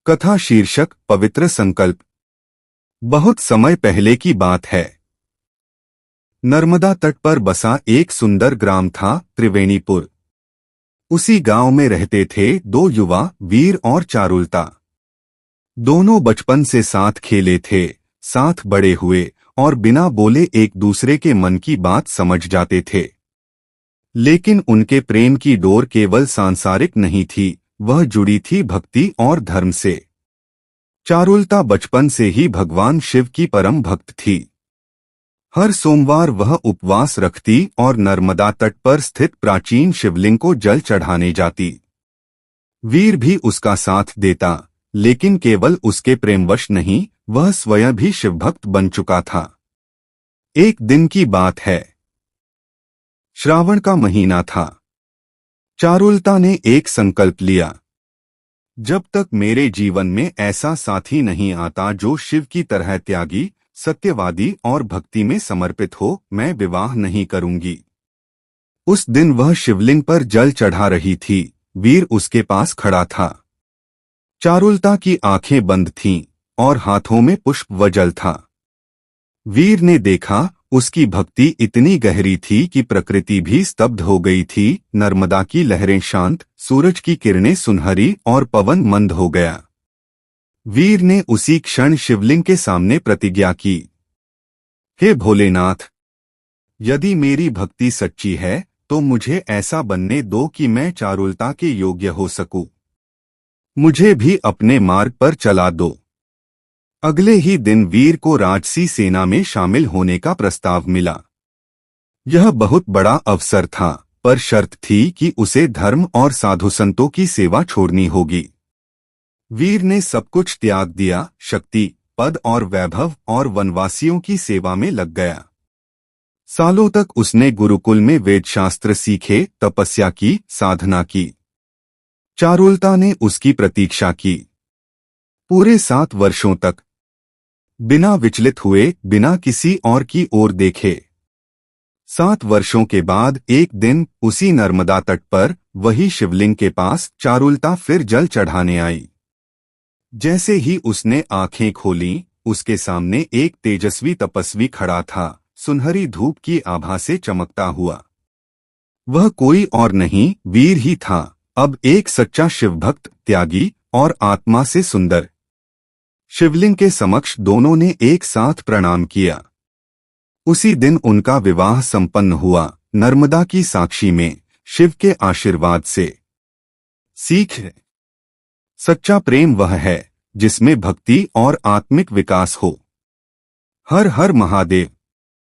कथा शीर्षक पवित्र संकल्प। बहुत समय पहले की बात है। नर्मदा तट पर बसा एक सुंदर ग्राम था, त्रिवेणीपुर। उसी गांव में रहते थे दो युवा, वीर और चारुलता। दोनों बचपन से साथ खेले थे, साथ बड़े हुए और बिना बोले एक दूसरे के मन की बात समझ जाते थे। लेकिन उनके प्रेम की डोर केवल सांसारिक नहीं थी, वह जुड़ी थी भक्ति और धर्म से। चारुलता बचपन से ही भगवान शिव की परम भक्त थी। हर सोमवार वह उपवास रखती और नर्मदा तट पर स्थित प्राचीन शिवलिंग को जल चढ़ाने जाती। वीर भी उसका साथ देता, लेकिन केवल उसके प्रेमवश नहीं, वह स्वयं भी शिवभक्त बन चुका था। एक दिन की बात है। श्रावण का महीना था। चारुलता ने एक संकल्प लिया, जब तक मेरे जीवन में ऐसा साथी नहीं आता जो शिव की तरह त्यागी, सत्यवादी और भक्ति में समर्पित हो, मैं विवाह नहीं करूंगी। उस दिन वह शिवलिंग पर जल चढ़ा रही थी, वीर उसके पास खड़ा था। चारुलता की आंखें बंद थीं और हाथों में पुष्प व जल था। वीर ने देखा, उसकी भक्ति इतनी गहरी थी कि प्रकृति भी स्तब्ध हो गई थी। नर्मदा की लहरें शांत, सूरज की किरणें सुनहरी और पवन मंद हो गया। वीर ने उसी क्षण शिवलिंग के सामने प्रतिज्ञा की, हे भोलेनाथ, यदि मेरी भक्ति सच्ची है तो मुझे ऐसा बनने दो कि मैं चारुलता के योग्य हो सकूं। मुझे भी अपने मार्ग पर चला दो। अगले ही दिन वीर को राजसी सेना में शामिल होने का प्रस्ताव मिला। यह बहुत बड़ा अवसर था, पर शर्त थी कि उसे धर्म और साधु संतों की सेवा छोड़नी होगी। वीर ने सब कुछ त्याग दिया, शक्ति, पद और वैभव, और वनवासियों की सेवा में लग गया। सालों तक उसने गुरुकुल में वेदशास्त्र सीखे, तपस्या की, साधना की। चारुलता ने उसकी प्रतीक्षा की, पूरे 7 वर्षों तक, बिना विचलित हुए, बिना किसी और की ओर देखे। 7 वर्षों के बाद एक दिन उसी नर्मदा तट पर, वही शिवलिंग के पास, चारुलता फिर जल चढ़ाने आई। जैसे ही उसने आंखें खोलीं, उसके सामने एक तेजस्वी तपस्वी खड़ा था, सुनहरी धूप की आभा से चमकता हुआ। वह कोई और नहीं, वीर ही था, अब एक सच्चा शिवभक्त, त्यागी और आत्मा से सुंदर। शिवलिंग के समक्ष दोनों ने एक साथ प्रणाम किया। उसी दिन उनका विवाह संपन्न हुआ, नर्मदा की साक्षी में, शिव के आशीर्वाद से। सीख: सच्चा प्रेम वह है जिसमें भक्ति और आत्मिक विकास हो। हर हर महादेव।